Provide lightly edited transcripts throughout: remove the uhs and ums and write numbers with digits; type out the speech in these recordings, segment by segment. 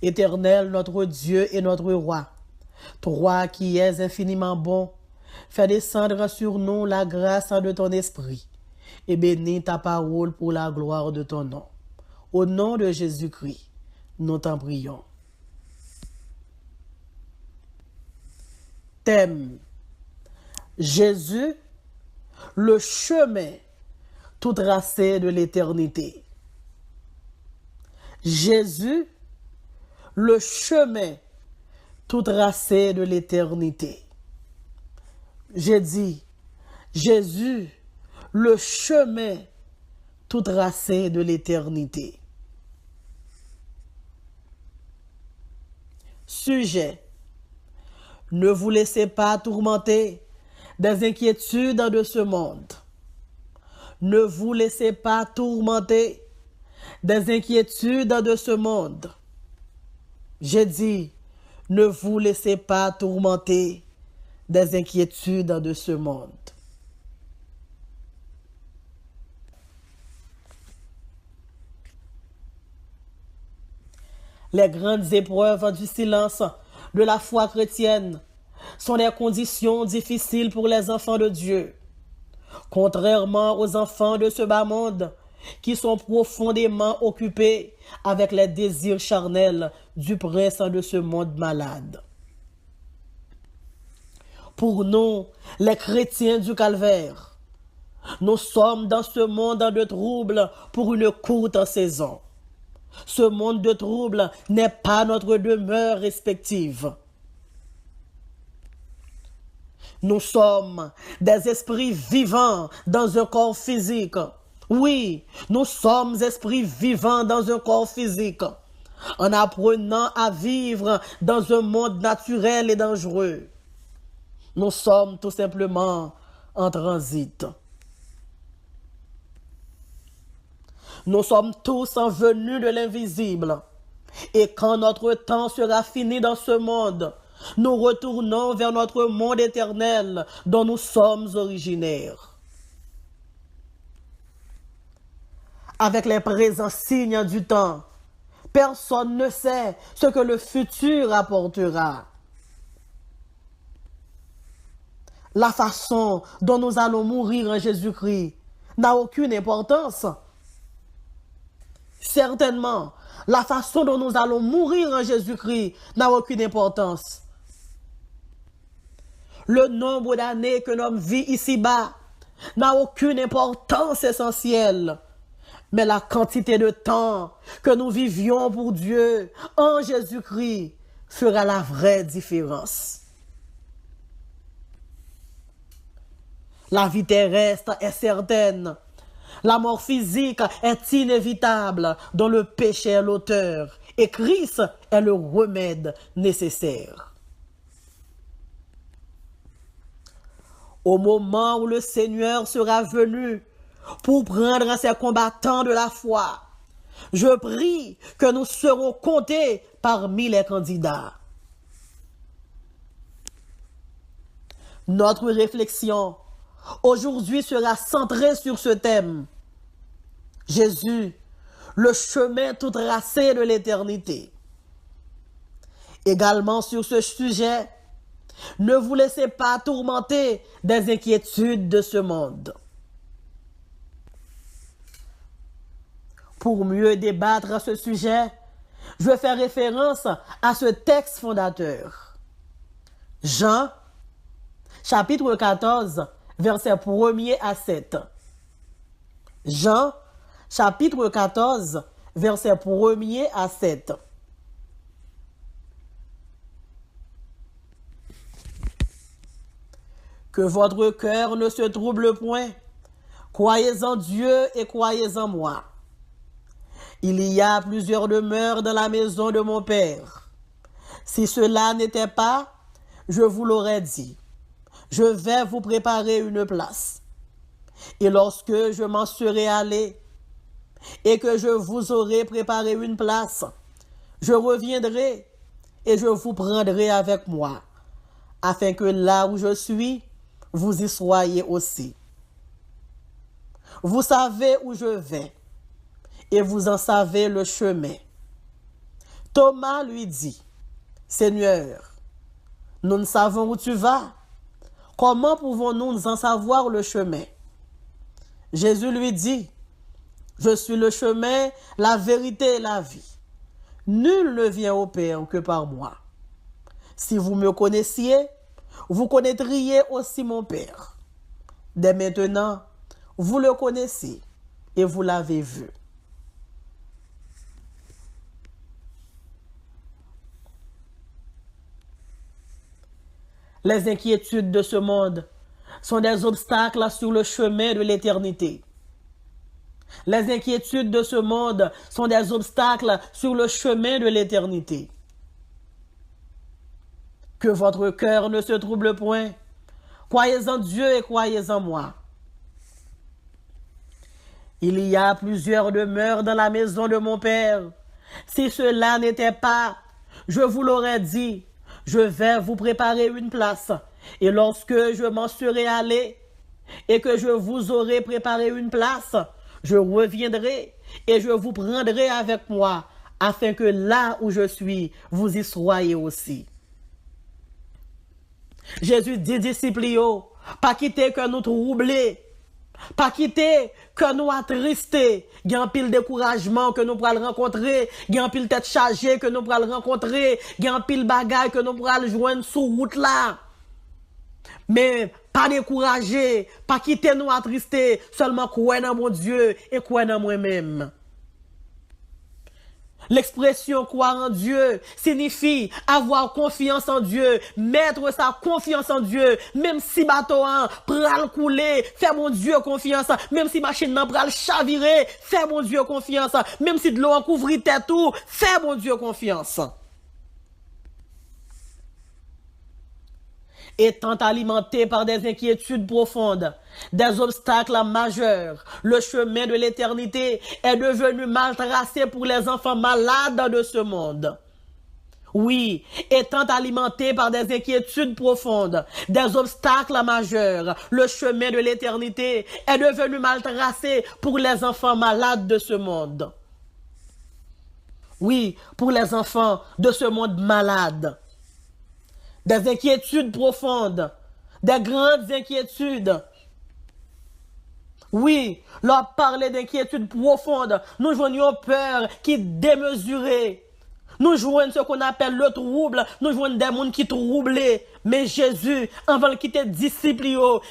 Éternel, notre Dieu et notre roi, toi qui es infiniment bon, fais descendre sur nous la grâce de ton esprit et bénis ta parole pour la gloire de ton nom. Au nom de Jésus-Christ, nous t'en prions. Thème: Jésus, le chemin tout tracé de l'éternité. Jésus, le chemin tout tracé de l'éternité. J'ai dit, Jésus, le chemin tout tracé de l'éternité. Sujet: ne vous laissez pas tourmenter des inquiétudes de ce monde. Ne vous laissez pas tourmenter des inquiétudes de ce monde. J'ai dit, ne vous laissez pas tourmenter des inquiétudes de ce monde. Les grandes épreuves du silence de la foi chrétienne sont des conditions difficiles pour les enfants de Dieu. Contrairement aux enfants de ce bas monde qui sont profondément occupés avec les désirs charnels du prince de ce monde malade. Pour nous, les chrétiens du calvaire, nous sommes dans ce monde de troubles pour une courte saison. Ce monde de troubles n'est pas notre demeure respective. Nous sommes des esprits vivants dans un corps physique. Oui, nous sommes esprits vivants dans un corps physique, en apprenant à vivre dans un monde naturel et dangereux. Nous sommes tout simplement en transit. Nous sommes tous venus de l'invisible. Et quand notre temps sera fini dans ce monde, nous retournons vers notre monde éternel dont nous sommes originaires. Avec les présents signes du temps, personne ne sait ce que le futur apportera. La façon dont nous allons mourir en Jésus-Christ n'a aucune importance. Certainement, la façon dont nous allons mourir en Jésus-Christ n'a aucune importance. Le nombre d'années que l'homme vit ici-bas n'a aucune importance essentielle. Mais la quantité de temps que nous vivions pour Dieu en Jésus-Christ fera la vraie différence. La vie terrestre est certaine. La mort physique est inévitable, dont le péché est l'auteur, et Christ est le remède nécessaire. Au moment où le Seigneur sera venu pour prendre ses combattants de la foi, je prie que nous serons comptés parmi les candidats. Notre réflexion aujourd'hui sera centrée sur ce thème. Jésus, le chemin tout tracé de l'éternité. Également sur ce sujet, ne vous laissez pas tourmenter des inquiétudes de ce monde. Pour mieux débattre à ce sujet, je vais faire référence à ce texte fondateur. Jean, chapitre 14, versets 1er à 7. Jean, chapitre 14, versets 1er à 7. Que votre cœur ne se trouble point. Croyez en Dieu et croyez en moi. Il y a plusieurs demeures dans la maison de mon Père. Si cela n'était pas, je vous l'aurais dit. Je vais vous préparer une place. Et lorsque je m'en serai allé et que je vous aurai préparé une place, je reviendrai et je vous prendrai avec moi, afin que là où je suis, vous y soyez aussi. Vous savez où je vais et vous en savez le chemin. Thomas lui dit, Seigneur, nous ne savons où tu vas. Comment pouvons-nous nous en savoir le chemin? Jésus lui dit, je suis le chemin, la vérité et la vie. Nul ne vient au Père que par moi. Si vous me connaissiez, vous connaîtriez aussi mon Père. Dès maintenant, vous le connaissez et vous l'avez vu. Les inquiétudes de ce monde sont des obstacles sur le chemin de l'éternité. Les inquiétudes de ce monde sont des obstacles sur le chemin de l'éternité. Que votre cœur ne se trouble point. Croyez en Dieu et croyez en moi. Il y a plusieurs demeures dans la maison de mon Père. Si cela n'était pas, je vous l'aurais dit, je vais vous préparer une place. Et lorsque je m'en serai allé et que je vous aurai préparé une place, je reviendrai et je vous prendrai avec moi, afin que là où je suis, vous y soyez aussi. Jésus dit disciples, pas quitter que nous troubler, pas quitter que nous attristés, il y a un pile découragement que nous pourrons rencontrer, il y a un pile tête chargée que nous pourrons rencontrer, il y a un pile bagaille que nous pourrons joindre sur route là. Mais pas décourager, pas quitter nous attristés, seulement croire dans mon Dieu et croire dans moi-même. L'expression croire en Dieu signifie avoir confiance en Dieu, mettre sa confiance en Dieu, même si bateau pral couler, fais mon Dieu confiance, même si machine nan pral chavirer, fais mon Dieu confiance, même si de l'eau en couvrit tête tout, fais mon Dieu confiance. Étant alimenté par des inquiétudes profondes, des obstacles majeurs, le chemin de l'éternité est devenu mal tracé pour les enfants malades de ce monde. Oui, étant alimenté par des inquiétudes profondes, des obstacles majeurs, le chemin de l'éternité est devenu mal tracé pour les enfants malades de ce monde. Oui, pour les enfants de ce monde malade. Des inquiétudes profondes, des grandes inquiétudes. Oui, leur parler d'inquiétudes profondes, nous joignons peur qui est démesurée. Nous joignons ce qu'on appelle le trouble, nous joignons des gens qui troublés. Mais Jésus, avant de quitter disciples,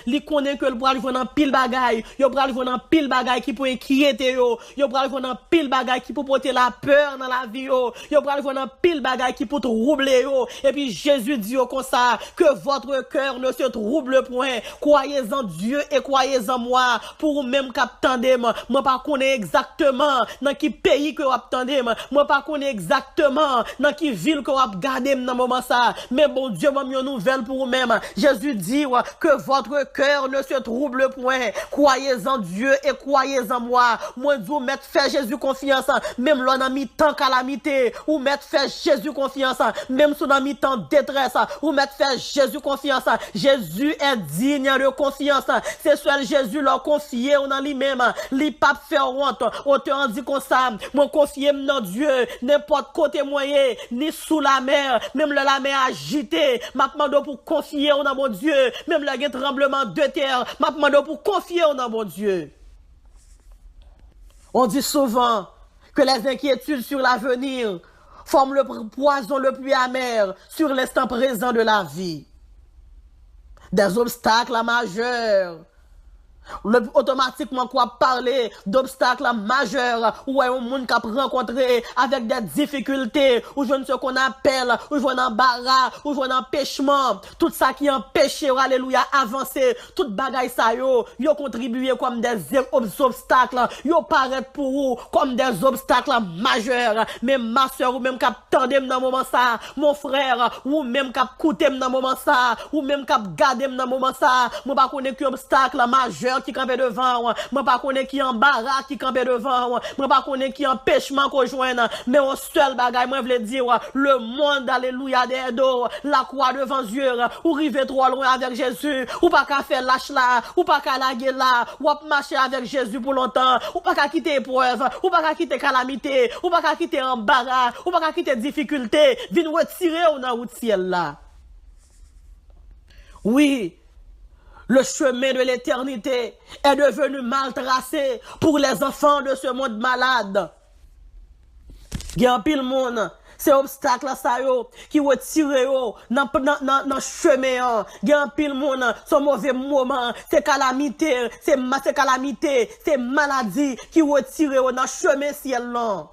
il connaît que le bras jouer dans pile bagaille, il bras jouer dans pile bagaille qui peut inquiéter yo, il bras jouer dans pile bagaille qui peut porter la peur dans la vie yo, il bras jouer dans pile bagaille qui peut troubler yo. Et puis Jésus dit comme ça que votre cœur ne se trouble point. Croyez en Dieu et croyez en moi. Pour même qu'attendez moi pas connais exactement dans qui pays que vous attendez, moi pas connais exactement dans qui ville que vous regardez dans moment ça. Mais bon Dieu m'a mis une nouvelle pour vous-même. Jésus dit que votre cœur ne se trouble point. Croyez en Dieu et croyez en moi. Moi, vous mettez fait Jésus confiance, même l'on a mis tant calamité, ou mettez fait Jésus confiance, même si on a mis tant détresse, ou mettez fait Jésus confiance. Jésus est digne de confiance. C'est seul Jésus leur confier dans lui-même. Li pas faire honte. Auteur dit comme ça, moi confier dans Dieu, n'importe côté moyen, ni sous la mer, même la mer agitée, m'a demandé pour confier dans mon Dieu, même le tremblement de terre, m'a demandé pour confier dans mon Dieu. On dit souvent que les inquiétudes sur l'avenir forment le poison le plus amer sur l'instant présent de la vie. Des obstacles majeurs. Automatiquement quoi parler d'obstacles majeurs ou un monde qui a rencontré avec des difficultés ou je ne sais qu'on appelle ou je un embarras ou je un empêchement, tout ça qui empêche alléluia avancer, toute bagaille ça yo contribué comme des obstacles, yo paraît pour vous comme des obstacles majeurs. Mais ma soeur ou même cap tandem dans moment ça, mon frère ou même cap coûter dans moment ça, ou même cap garder dans moment ça, moi pas connais que obstacle majeur peur qui campait devant, moi pas connais qui embarras qui campait devant, moi pas connais qui empêchement qu'on joigne, mais un seul bagage moi voulais dire le monde alléluia des dos, la croix devant Dieu, ou river trop loin avec Jésus, ou pas qu'à faire lâche là, ou pas qu'à laguer là, ou à marcher avec Jésus pour longtemps, ou pas qu'à quitter épreuve, ou pas qu'à quitter calamité, ou pas qu'à quitter embarras, ou pas qu'à quitter difficulté, viens retirer ou dans route ciel là. Oui, le chemin de l'éternité est devenu mal tracé pour les enfants de ce monde malade. Il y a un pile monde, c'est obstacle ça yo qui retire yo dans chemin. Il y a un pile monde, son mauvais moment, c'est calamité, c'est maladie qui retire yo dans chemin ciel là.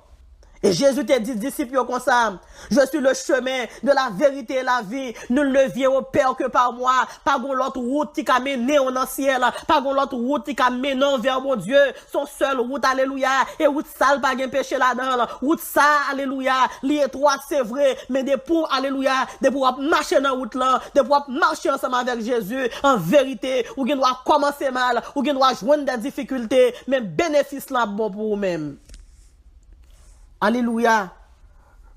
Et Jésus te dit, disciples comme ça, je suis le chemin de la vérité et la vie. Nul ne vient au Père que par moi. Pas l'autre route qui a mené au ciel. Pas l'autre route qui a mené vers mon Dieu. Son seul route, alléluia. Et route sale, pas de péché là-dedans. Route ça, alléluia. L'étroite, c'est vrai. Mais des pour, alléluia, des pour marcher dans la route là. Des pour marcher ensemble avec Jésus. En vérité, ou qui doit commencer mal. Ou qui doit joindre des difficultés. Mais bénéfice là bon pour vous-même. Alléluia.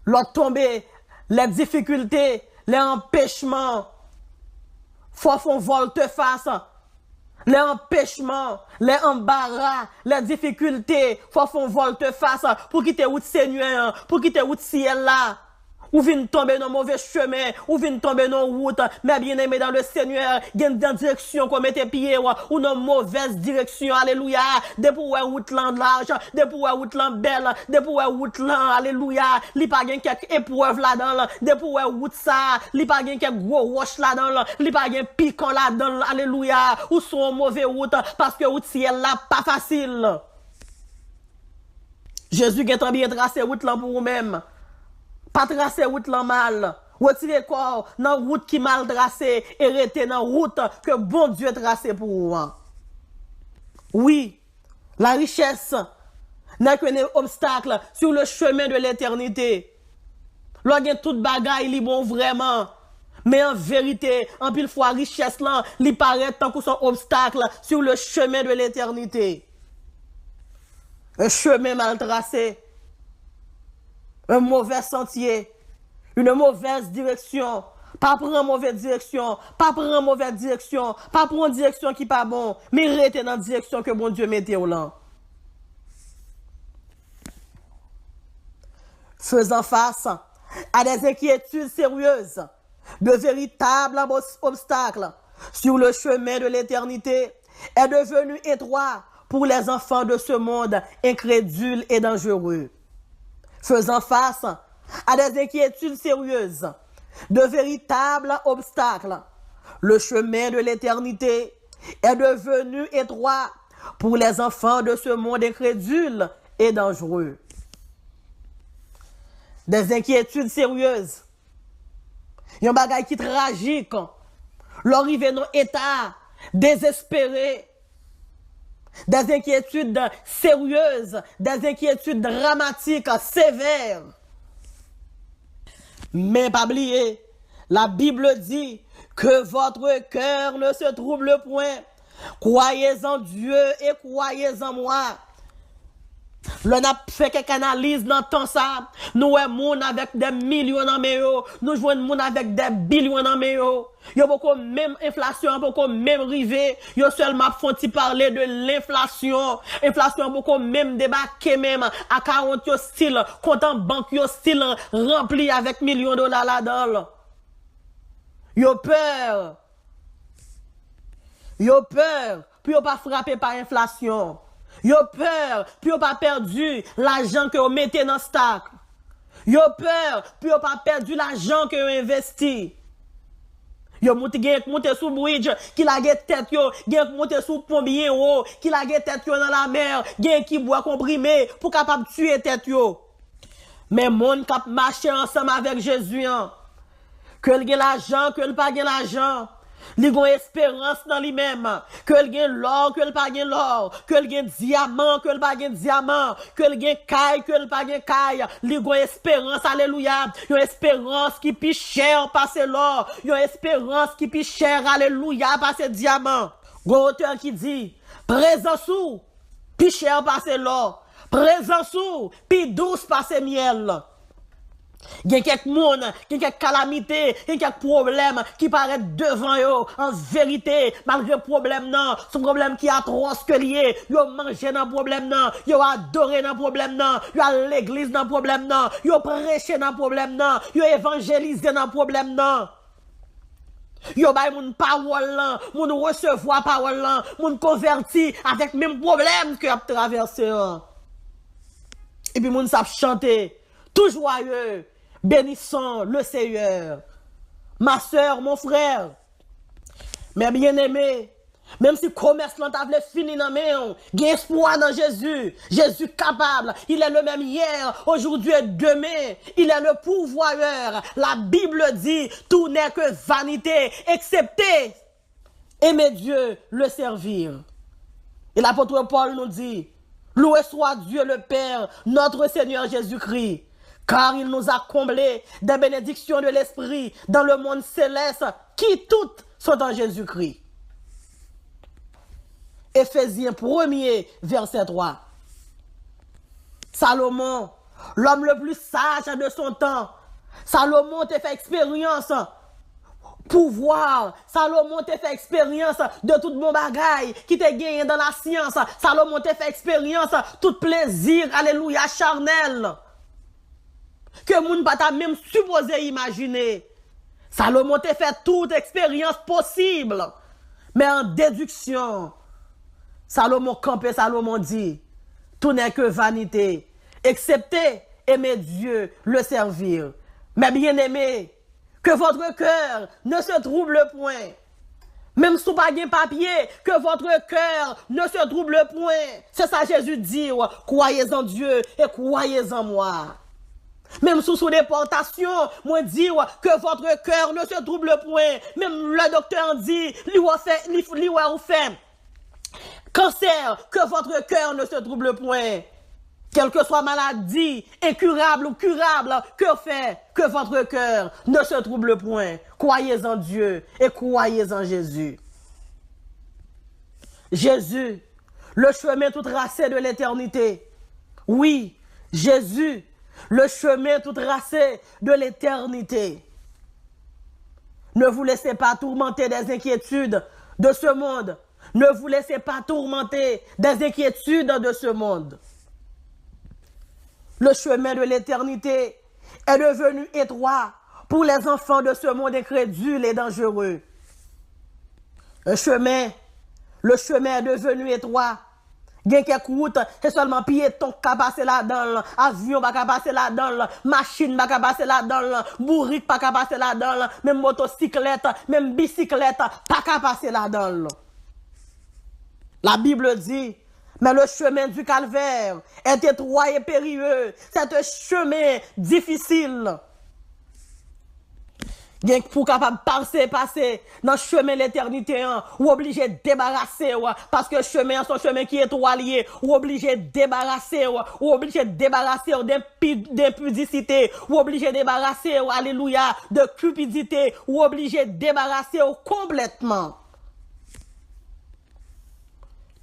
L'autre tombé, les difficultés, les empêchements. Faut qu'on volte-face. Les empêchements, les embarras, les difficultés. Faut qu'on volte-face pour quitter route Seigneur, pour quitter route ciel là. Ou vient tomber dans mauvais chemin, ou vient tomber dans route, mais bien aimé dans le Seigneur, gagne dans direction qu'on mette pied ou dans mauvaise direction, alléluia. De pour route là large, de pour route là belle, de pour route là, alléluia. Li pas gagne quelques épreuves là-dedans, de pour route ça, li pas gagne quelques gros roches là-dedans, li pas gagne piquant là-dedans, alléluia. Ou son mauvais route parce que route ciel là pas facile. Jésus gagne bien tracé route là pour vous-même. Pas tracer route là mal. Retirez corps dans route qui mal tracée et rester dans route que bon Dieu tracé pour vous. Oui, la richesse n'est qu'un obstacle sur le chemin de l'éternité. Lorsque toute bagaille li bon vraiment. Mais en vérité, en pile fois richesse là, li paraît tant que son obstacle sur le chemin de l'éternité. Un chemin mal tracé. Un mauvais sentier, une mauvaise direction, pas prendre mauvaise direction, pas prendre mauvaise direction, pas prendre direction qui pas bon, mais rester dans la direction que bon Dieu mette au là. Faisant face à des inquiétudes sérieuses, de véritables obstacles sur le chemin de l'éternité est devenu étroit pour les enfants de ce monde incrédule et dangereux. Faisant face à des inquiétudes sérieuses, de véritables obstacles, le chemin de l'éternité est devenu étroit pour les enfants de ce monde incrédule et dangereux. Des inquiétudes sérieuses, il y a un bagage qui est tragique, l'arrivée dans état désespéré, des inquiétudes sérieuses, des inquiétudes dramatiques, sévères. Mais pas oublier, la Bible dit que votre cœur ne se trouble point. Croyez en Dieu et croyez en moi. L'on a fait quelques analyses dans le temps ça. Nous avons monde avec des millions en main. Nous jouons monde avec des billions en main. Il y a beaucoup même inflation, beaucoup même rivé. Il y a seulement font-ils parler de l'inflation. Inflation beaucoup même débarqué même à 40 style, compte en banque style rempli avec millions de dollars là-dedans. Yo peur. Yo peur, puis yo pas frappé par inflation. Yo peur, puis yo pas perdu l'argent que vous mettez dans stock. Yo peur, puis yo pas perdu l'argent que vous investi. Yo monte sous bridge, qui la tête yo, monte sous pont bien haut, qui la tête yo dans la mer, qui boit comprimé pour capable tuer tête yo. Mais monde cap marcher ensemble avec Jésus, que il gagne l'argent, que il pas gagne l'argent. Li gon espérance dans lui-même, que il gagne l'or, que il pas gagne l'or, que il gagne diamant, que il pas gagne diamant, que il gagne caille, que il pas gagne caille. Li gon espérance, alléluia. Une espérance qui plus cher passer l'or, une espérance qui plus cher, alléluia, passer diamant. Gon auteur qui dit, présence ou, puis cher passe l'or, présence ou, puis douce passe miel. Il y a quelques monde, il y a quelques calamités, il y a quelques problèmes qui paraissent devant eux. En vérité, malgré le problème, non, ce problème qui est atroce que lié, ils ont mangé dans le problème, non, ils ont adoré dans le problème, non, ils ont à l'église dans le problème, non, ils ont prêché dans le problème, non, ils ont évangélisé dans le problème, non. Yo bay moun parole là, moun recevoir parole là, moun converti avec même problème que a traversé. Et puis moun sap chanter, tout joyeux, bénissons le Seigneur. Ma soeur, mon frère, mes bien-aimés, même si le commerce l'on t'a fini dans main, il y a espoir dans Jésus. Jésus capable. Il est le même hier, aujourd'hui et demain. Il est le pourvoyeur. La Bible dit, tout n'est que vanité, excepté aimer Dieu, le servir. Et l'apôtre Paul nous dit, loué soit Dieu le Père, notre Seigneur Jésus-Christ, car il nous a comblés des bénédictions de l'Esprit dans le monde céleste, qui toutes sont en Jésus-Christ. Éphésiens 1er, verset 3. Salomon, l'homme le plus sage de son temps. Salomon t'a fait expérience pouvoir. Salomon t'a fait expérience de tout bon bagaille qui t'a gagné dans la science. Salomon t'a fait expérience tout plaisir, alléluia, charnel. Que moun pas ta même supposé imaginer. Salomon t'a fait toute expérience possible. Mais en déduction, Salomon campé, Salomon dit, tout n'est que vanité, excepté aimer Dieu, le servir. Mais bien aimé, que votre cœur ne se trouble point. Même sous pas de papier, que votre cœur ne se trouble point. C'est ça Jésus dit, croyez en Dieu et croyez en moi. Même sous déportation, moi dit que votre cœur ne se trouble point. Même le docteur dit, lui fait cancer, que votre cœur ne se trouble point. Quelle que soit maladie, incurable ou curable, que fait que votre cœur ne se trouble point. Croyez en Dieu et croyez en Jésus. Jésus, le chemin tout tracé de l'éternité. Oui, Jésus, le chemin tout tracé de l'éternité. Ne vous laissez pas tourmenter des inquiétudes de ce monde. Ne vous laissez pas tourmenter des inquiétudes de ce monde. Le chemin de l'éternité est devenu étroit pour les enfants de ce monde incrédule et dangereux. Le chemin est devenu étroit. Il y a quelques routes, c'est seulement piéton qui a passé là-dedans, avion qui a passé là-dedans, machine qui a passé là-dedans, bourrique qui a passé là-dedans, même motocyclette, même bicyclette qui a passé là-dedans. La Bible dit, mais le chemin du calvaire est étroit et périlleux. C'est un chemin difficile. Bien pour capable passer dans le chemin de l'éternité, ou obligé de débarrasser, parce que le chemin, c'est un chemin qui est étroit lié, ou obligé de débarrasser, ou obligé de débarrasser d'impudicité, ou obligé de débarrasser, alléluia, de cupidité, ou obligé de débarrasser complètement.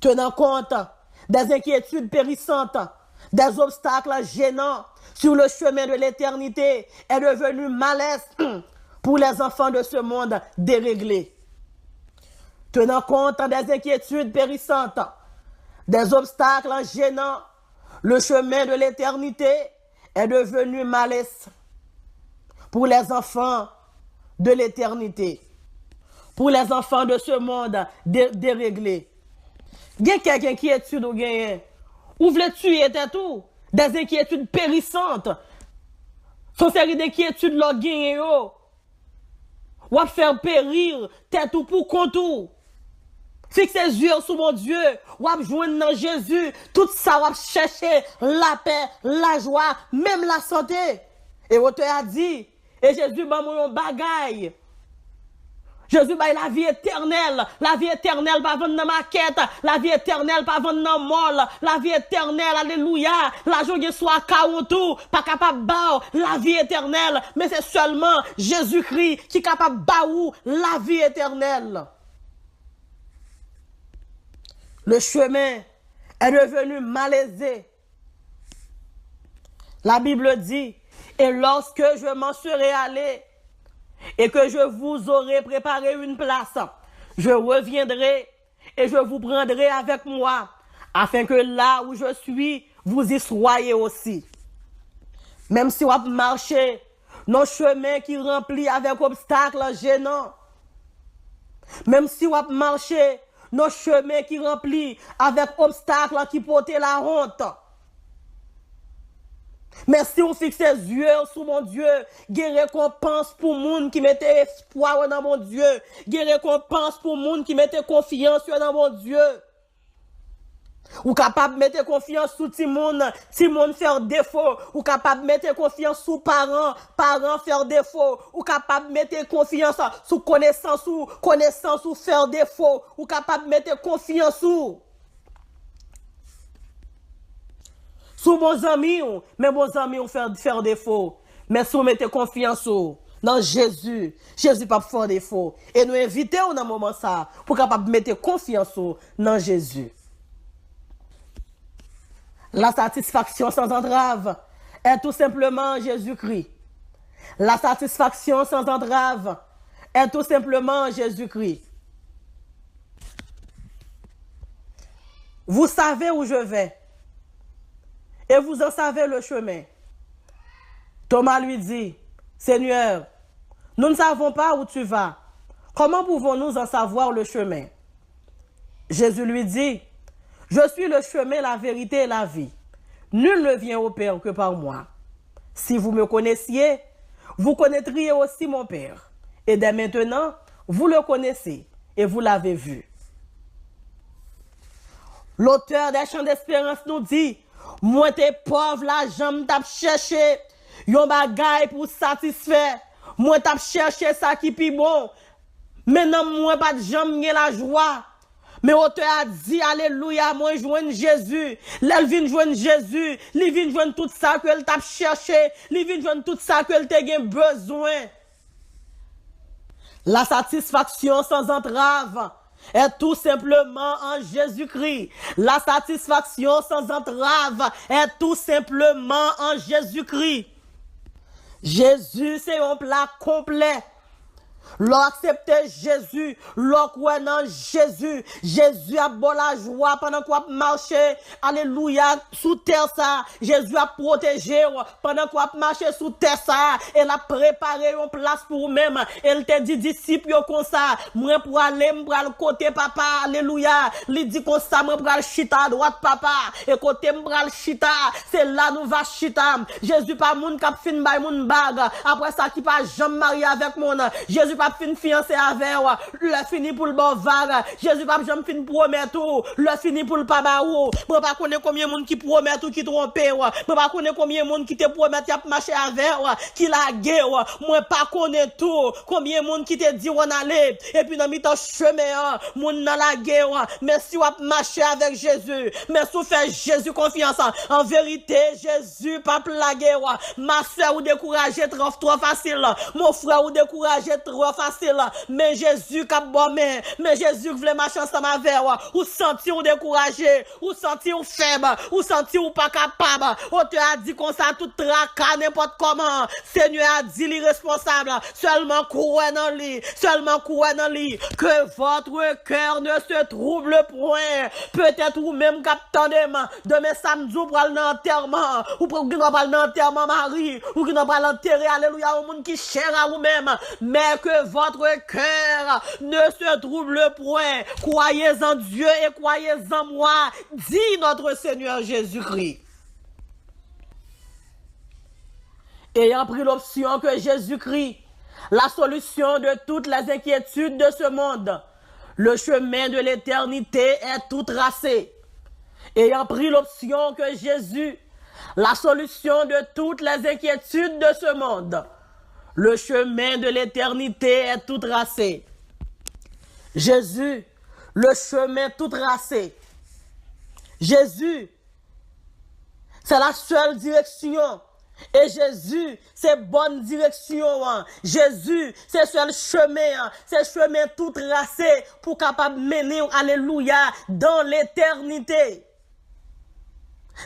Tenant compte des inquiétudes périssantes, des obstacles gênants sur le chemin de l'éternité, est devenu malaise pour les enfants de ce monde déréglé. Tenant compte des inquiétudes périssantes, des obstacles gênants, le chemin de l'éternité est devenu malaise pour les enfants de l'éternité, pour les enfants de ce monde déréglé. Il y a quelques inquiétudes ou gagne. Ou voulez-tu était tout? Des inquiétudes périssantes. Son série d'inquiétudes l'on gagne yo. Ou à faire périr tête ou pour contour. Fixe les yeux sur mon Dieu. Ou à joindre dans Jésus. Tout ça ou à chercher la paix, la joie, même la santé. Et l'auteur a dit, et Jésus m'a mon bagaille. Jésus baille la vie éternelle pas vendre dans maquette, la vie éternelle pas vendre dans mall, la vie éternelle, alléluia, la journée soit tout, pas capable ba la vie éternelle, mais c'est seulement Jésus-Christ qui est capable ba la vie éternelle. Le chemin est devenu malaisé. La Bible dit, et lorsque je m'en serai allé et que je vous aurai préparé une place, je reviendrai et je vous prendrai avec moi, afin que là où je suis, vous y soyez aussi. Même si vous marchez dans chemin qui rempli avec obstacles gênants, même si vous marchez dans chemin qui rempli avec obstacles qui portent la honte, mais si on fixe les yeux sur mon Dieu, il y a récompense pour moun qui mette espoir dans mon Dieu. Il y a récompense pour moun qui mette confiance dans mon Dieu. Ou capable de mettre confiance sur Timon faire défaut. Ou capable de mettre confiance sur parents faire défaut. Ou capable de mettre confiance sur connaissance ou faire défaut. Ou capable de mettre confiance sur bons amis, mais bons amis ont faire défaut. Mais si vous mettez confiance dans Jésus, Jésus pas faire défaut. Et nous invitons dans un moment ça pour capable mettre confiance dans Jésus. La satisfaction sans entrave est tout simplement Jésus-Christ. La satisfaction sans entrave est tout simplement Jésus-Christ. Vous savez où je vais et vous en savez le chemin. Thomas lui dit, Seigneur, nous ne savons pas où tu vas. Comment pouvons-nous en savoir le chemin? Jésus lui dit, je suis le chemin, la vérité et la vie. Nul ne vient au Père que par moi. Si vous me connaissiez, vous connaîtriez aussi mon Père. Et dès maintenant, vous le connaissez et vous l'avez vu. L'auteur des Chants d'Espérance nous dit, moi t'es pauvre, la jambe t'a cherché, yon bagay pour satisfaire. Moi t'as cherché ça qui pi bon. Maintenant, moi pas de jambe ni la joie. Mais auteur a dit, alléluia, moi joindre Jésus. Elle vient joindre Jésus. Elle vient joindre tout ça qu'elle t'a cherché. Elle vient joindre tout ça qu'elle t'a besoin. La satisfaction sans entrave est tout simplement en Jésus-Christ. La satisfaction sans entrave est tout simplement en Jésus-Christ. Jésus, c'est un plat complet. L'accepter Jésus, croire dans Jésus, Jésus a bon la joie pendant qu'on marche, alléluia, sous terre ça, Jésus a protégé pendant qu'on marche sous terre ça, elle a préparé une place pour vous-même, elle te dit disciple comme ça, moi pour aller le côté papa, alléluia, il dit comme ça, moi pour aller chita à droite papa, et côté moi chita, c'est là nous va chita, Jésus pas moun k'ap fin bay moun bag, après ça qui pas jamais marié avec mon, Jésus pas fin fiancé avec le fini pour le bon vague. Jésus pas jamais fin promettre le fini pour le papa ou. Moi pas connaître combien monde qui promet ou qui trompe moi pas connaître combien monde qui te promet y a marcher avec qui la guerre. Moi pas connaître tout combien monde qui te dit on aller et puis dans mi-temps chemin monde dans la guerre. Mais si on marcher avec Jésus, mais si fait Jésus confiance en vérité Jésus pas la guerre. Ma soeur ou décourager trop facile. Mon frère ou décourager trop facile, mais Jésus cap bon mais Jésus voulait marcher ensemble avec ou sentir ou découragé, ou sentir ou faible, ou sentir ou pas capable. On te a dit comme ça tout tracas n'importe comment. Seigneur a dit l'irresponsable, seulement croire dans lui, que votre cœur ne se trouble point. Peut-être ou même capitaine demain samedi pour aller dans l'enterrement, ou pour qu'il pas l'enterrement Marie, ou qu'il pas l'enterrer alléluia au monde qui cher à vous-même, mais que votre cœur ne se trouble point. Croyez en Dieu et croyez en moi, dit notre Seigneur Jésus-Christ. Ayant pris l'option que Jésus-Christ, la solution de toutes les inquiétudes de ce monde, le chemin de l'éternité est tout tracé. Ayant pris l'option que Jésus, la solution de toutes les inquiétudes de ce monde, le chemin de l'éternité est tout tracé. Jésus, le chemin tout tracé. Jésus, c'est la seule direction Et Jésus, c'est bonne direction. Hein. Jésus, c'est seul chemin. Hein. C'est chemin tout tracé pour capable mener, alléluia, dans l'éternité.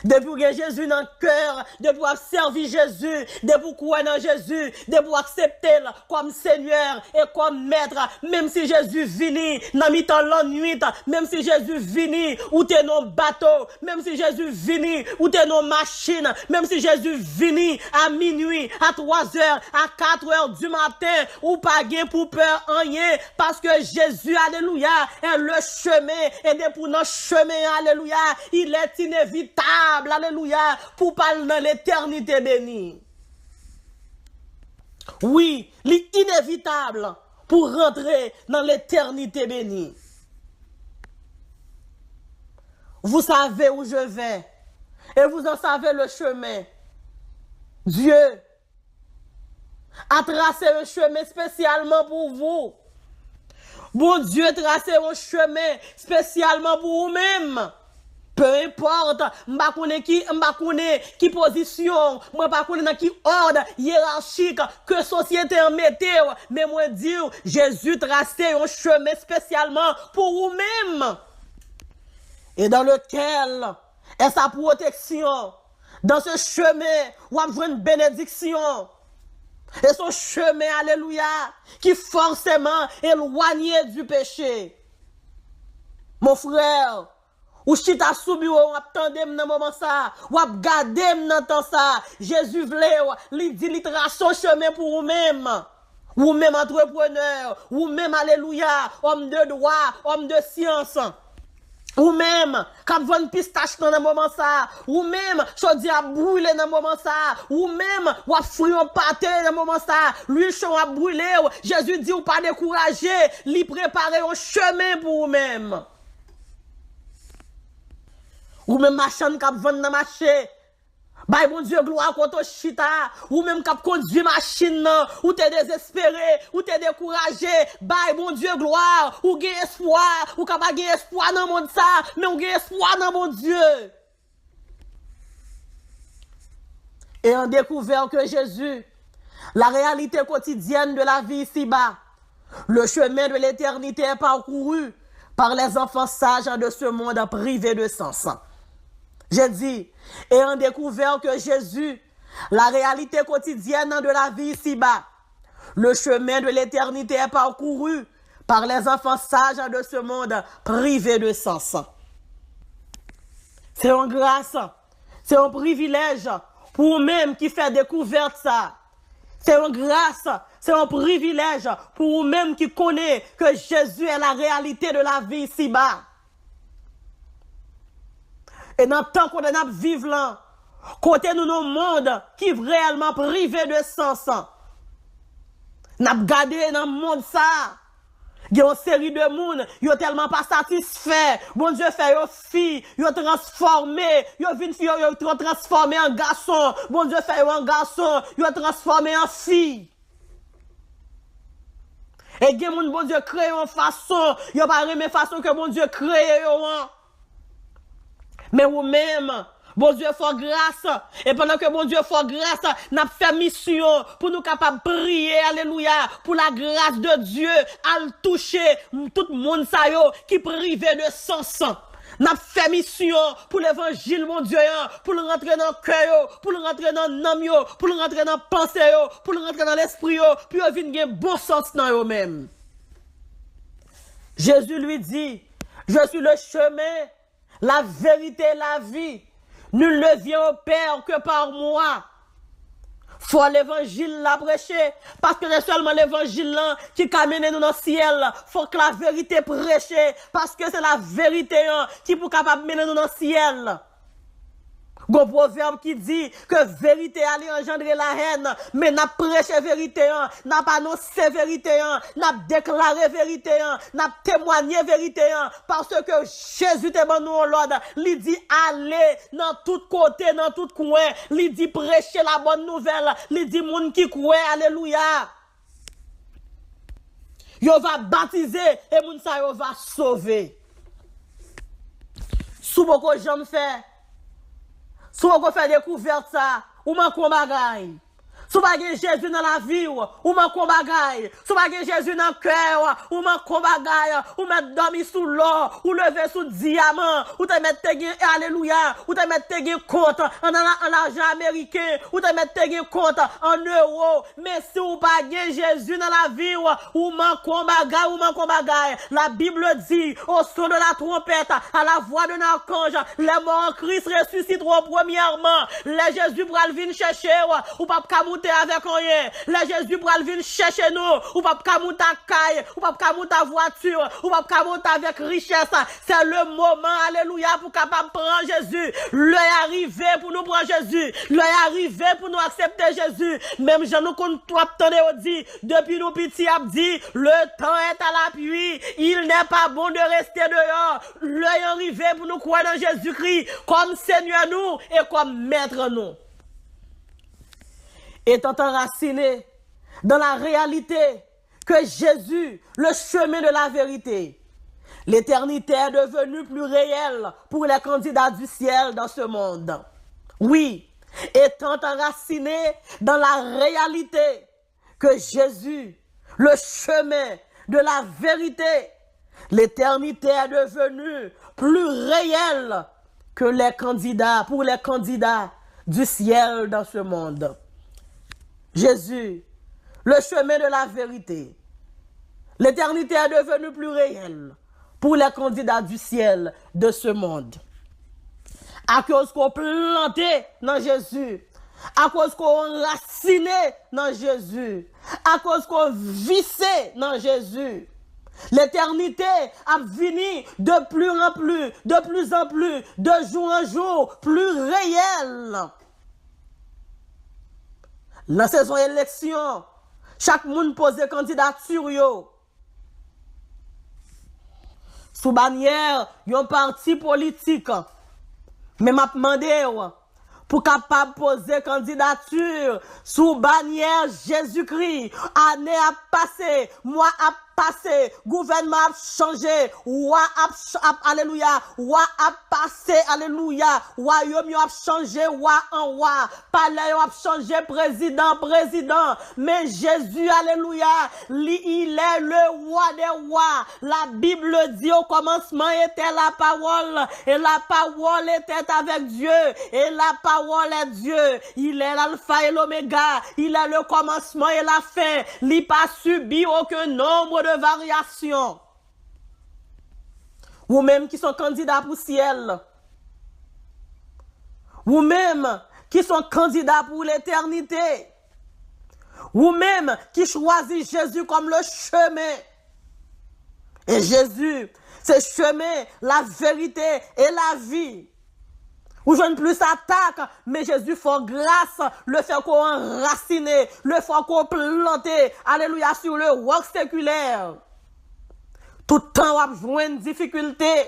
Depuis que Jésus dans le cœur, depuis servir Jésus, depuis croire dans Jésus, depuis accepter comme Seigneur et comme Maître, même si Jésus vini dans mi-temps la nuit, même si Jésus vini ou t'es dans bateau, même si Jésus vini ou t'es dans machine, même si Jésus vini à minuit, à 3 heures, à 4 heures du matin, ou pas gain pour peur rien, parce que Jésus, alléluia, est le chemin, et depuis notre chemin, alléluia, il est inévitable. Alléluia, pour parler dans l'éternité bénie. Oui, l'inévitable pour rentrer dans l'éternité bénie. Vous savez où je vais et vous en savez le chemin. Dieu a tracé un chemin spécialement pour vous. Bon Dieu a tracé un chemin spécialement pour vous-même. Peu importe, m'pa connaît qui position, moi pas connaît dans qui ordre hiérarchique que société en mette, mais moi dire Jésus tracé un chemin spécialement pour vous-même. Et dans lequel est sa protection. Dans ce chemin, vous avez une bénédiction. Et son chemin, alléluia, qui forcément éloigné du péché. Mon frère, ou chita sou bureau, ou attendem dans moment ça, ou ap gadem dans temps ça. Jésus vle, li dit li trace son chemin pour vous-même. Ou même entrepreneur, ou même alléluia, homme de droit, homme de science. Ou même, quand vous avez pistache dans le moment ça, ou même, chaudier a brûlé dans le moment ça, ou même, ou a fouillé un pâté dans le moment ça, l'huile chaud a brûlé, Jésus dit ou pas décourager, lui préparer un chemin pour vous-même. Ou même machin qui vend dans marché. Bah mon Dieu gloire contre chita ou même cap conduit machine ou t'es désespéré ou t'es découragé bah mon Dieu gloire ou gain espoir ou capable gain espoir dans monde ça mais on gain espoir dans mon Dieu. Et on découvert que Jésus la réalité quotidienne de la vie ici-bas, le chemin de l'éternité est parcouru par les enfants sages de ce monde privé de sens. J'ai dit, et on découvert que Jésus, la réalité quotidienne de la vie ici-bas, le chemin de l'éternité est parcouru par les enfants sages de ce monde privé de sens. C'est une grâce, c'est un privilège pour vous-même qui fait découverte ça. C'est une grâce, c'est un privilège pour vous-même qui connaît que Jésus est la réalité de la vie ici-bas. Et dans le temps qu'on a vivre là, côté nous nos mondes qui réellement privé de sens. N'a gardé dans le monde ça. Il y a une série de monde, ils sont tellement pas satisfaits. Bon Dieu fait une fille, ils ont transformé, ils ont transformé en garçon. Bon Dieu fait un garçon, ils ont transformé en fille. Et il y a monde bon Dieu créé en façon, ils n'ont pas la même façon que bon Dieu créé. Mais vous-même, bon Dieu fait grâce. Et pendant que bon Dieu fait grâce, n'a fait mission pour nous capables de prier, alléluia, pour la grâce de Dieu, à le toucher tout le monde ça yo, qui privé de sens. N'a fait mission pour l'évangile, mon Dieu, pour le rentrer dans le cœur, pour le rentrer dans l'âme, pour le rentrer dans la pensée, pour le rentrer dans l'esprit, puis il vient gagner bon sens dans eux-mêmes. Jésus lui dit, je suis le chemin, la vérité et la vie. Nul ne vient au Père que par moi. Faut l'évangile la prêcher. Parce que c'est seulement l'évangile qui amène nous dans le ciel. Faut que la vérité prêcher. Parce que c'est la vérité qui peut capable mener nous dans le ciel. Gon proverbe qui dit que vérité allait engendrer la haine, mais n'a prêché vérité, n'a pas annoncé vérité, n'a déclaré vérité, n'a témoigné vérité, parce que Jésus te bon nous l'ordre, il dit allez dans tout côté, dans tout coin, il dit prêcher la bonne nouvelle, il dit moun qui croit, alléluia. Yo va baptiser et moun sa yo va sauver. Sous beaucoup j'en fais. Si on fait découverte ça, ou manquons bagay. Si pas Jésus dans la vie, ou manquons bagay. Si pas Jésus dans le cœur, ou manquons bagay. Ou mettre dormir sous l'eau, ou lever sous diamant, ou te mettre alléluia, ou te mettre compte en l'argent américain, ou te mettre compte en euros. Mais si ou pas Jésus dans la vie, ou manquons bagay, la Bible dit, au son de la trompette, à la voix d'un archange, les morts en Christ ressusciteront premièrement. Les Jésus pour venir chercher, ou pas avec rien. Les Jésus pour venir chercher nous, ou pas monter à caille, ou pas monter à voiture, ou pas monter avec richesse. C'est le moment, alléluia, pour capable prendre Jésus. L'heure est arrivé pour nous prendre Jésus. L'heure est arrivé pour nous accepter Jésus. Même Jean nous compte toi attendez dit, depuis nous petits a dit, le temps est à l'appui. Il n'est pas bon de rester dehors. L'heure est arrivé pour nous croire dans Jésus-Christ comme Seigneur nous et comme Maître nous. Étant enraciné dans la réalité que Jésus, le chemin de la vérité, l'éternité est devenue plus réelle pour les candidats du ciel dans ce monde. Oui, étant enraciné dans la réalité que Jésus, le chemin de la vérité, l'éternité est devenue plus réelle que les candidats, pour les candidats du ciel dans ce monde. Jésus, le chemin de la vérité. L'éternité est devenue plus réelle pour les candidats du ciel de ce monde. À cause qu'on planté dans Jésus, à cause qu'on raciné dans Jésus, à cause qu'on vissé dans Jésus. L'éternité a fini de plus en plus, de jour en jour, plus réelle. La saison élection, chaque monde pose candidature yo. Sous bannière, yon parti politique. Mais m'a demandé pour capable poser candidature sous bannière Jésus-Christ. Année a passé, mois a passé, gouvernement a changé, alléluia, a passé, alléluia, royaume a changé, en palais a changé, président, mais Jésus, alléluia, il est le roi des rois. La Bible dit au commencement était la parole, et la parole était avec Dieu, et la parole est Dieu. Il est l'alpha et l'oméga, il est le commencement et la fin. Il n'a pas subi aucun nombre de variations. Ou même qui sont candidats pour le ciel. Ou même qui sont candidats pour l'éternité. Ou même qui choisissent Jésus comme le chemin. Et Jésus, c'est chemin, la vérité et la vie. Ou je ne plus attaque, mais Jésus fait grâce, le fait qu'on enraciné, le fait qu'on planté, alléluia, sur le roc séculaire. Tout le temps, on a joué une difficulté.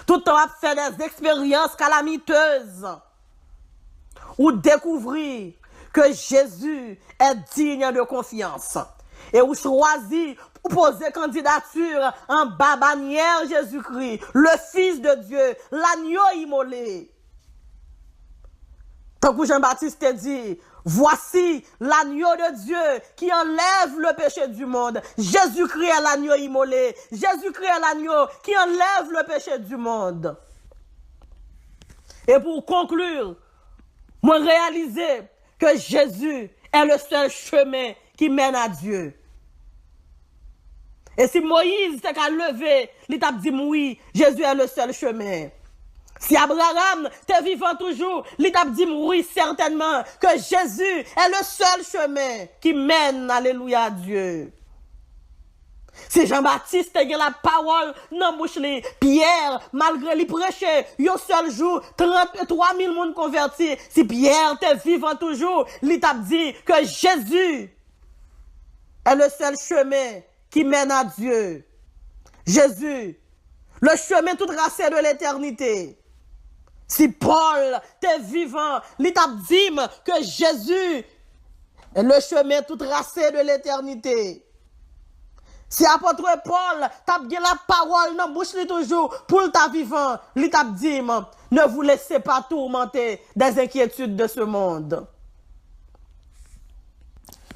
Tout le temps, on a fait des expériences calamiteuses. Ou découvrir que Jésus est digne de confiance. Et ou choisit pour poser candidature en bas bannière Jésus-Christ, le Fils de Dieu, l'agneau immolé. Tant que Jean-Baptiste dit, voici l'agneau de Dieu qui enlève le péché du monde. Jésus-Christ est l'agneau immolé. Jésus-Christ est l'agneau qui enlève le péché du monde. Et pour conclure, moi réaliser que Jésus est le seul chemin qui mène à Dieu. Et si Moïse s'est qu'à lever, il t'a dit oui, Jésus est le seul chemin. Si Abraham t'es vivant toujours, il t'a dit oui, certainement, que Jésus est le seul chemin qui mène, alléluia, à Dieu. Si Jean-Baptiste a la parole dans la bouche, Pierre, malgré lui prêcher, un seul jour, 33 000 personnes convertis. Si Pierre t'es vivant toujours, il t'a dit que Jésus est le seul chemin qui mène à Dieu. Jésus, le chemin tout tracé de l'éternité. Si Paul t'es vivant, il t'a dit que Jésus est le chemin tout tracé de l'éternité. Si apôtre Paul t'a bien la parole dans bouche li toujours pour ta vivant, li t'a dit ne vous laissez pas tourmenter des inquiétudes de ce monde.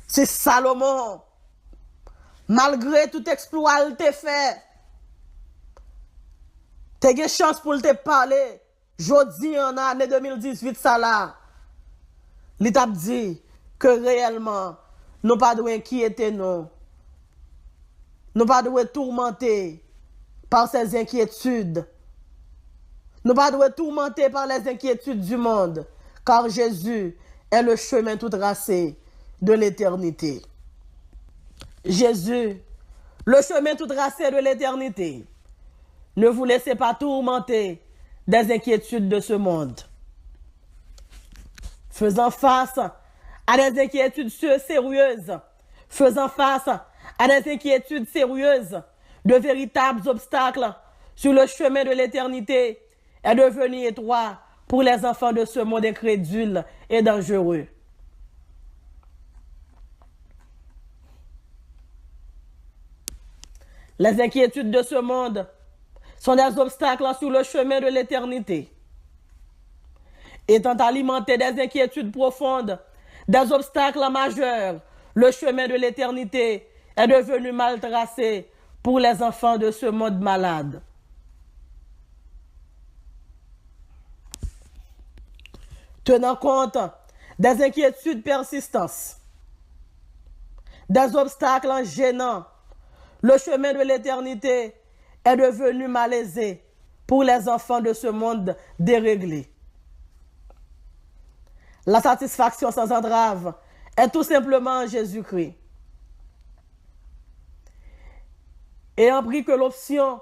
C'est Salomon, malgré tout exploit qu'il t'a fait, t'as eu chance pour te parler. Jodi en année 2018 ça là. Il t'a dit que réellement nous pas de inquiéter nous. Nous pas de tourmenter par ces inquiétudes. Nous pas de tourmenter par les inquiétudes du monde, car Jésus est le chemin tout tracé de l'éternité. Jésus, le chemin tout tracé de l'éternité. Ne vous laissez pas tourmenter des inquiétudes de ce monde. Faisant face à des inquiétudes sérieuses, faisant face à des inquiétudes sérieuses, de véritables obstacles sur le chemin de l'éternité est devenu étroit pour les enfants de ce monde incrédule et dangereux. Les inquiétudes de ce monde sont des obstacles sur le chemin de l'éternité. Étant alimentés des inquiétudes profondes, des obstacles majeurs, le chemin de l'éternité est devenu mal tracé pour les enfants de ce monde malade. Tenant compte des inquiétudes persistantes, des obstacles gênants, le chemin de l'éternité est devenu malaisé pour les enfants de ce monde déréglé. La satisfaction sans entrave est tout simplement en Jésus-Christ. Ayant pris que l'option,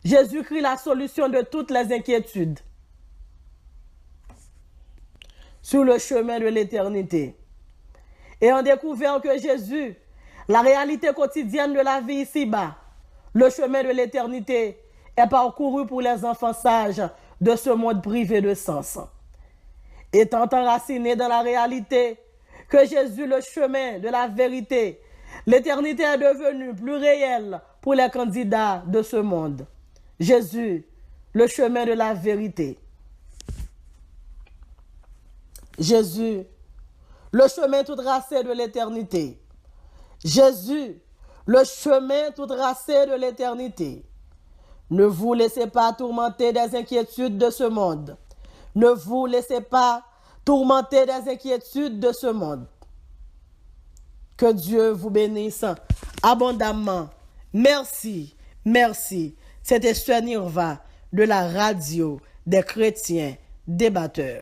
Jésus-Christ la solution de toutes les inquiétudes sur le chemin de l'éternité. Ayant découvert que Jésus, la réalité quotidienne de la vie ici-bas, le chemin de l'éternité est parcouru pour les enfants sages de ce monde privé de sens. Étant enraciné dans la réalité que Jésus, le chemin de la vérité, l'éternité est devenue plus réelle pour les candidats de ce monde. Jésus, le chemin de la vérité. Jésus, le chemin tout tracé de l'éternité. Jésus, le chemin tout tracé de l'éternité. Ne vous laissez pas tourmenter des inquiétudes de ce monde. Ne vous laissez pas tourmenter des inquiétudes de ce monde. Que Dieu vous bénisse abondamment. Merci, merci. C'était Esther Nirva de la radio des chrétiens débatteurs.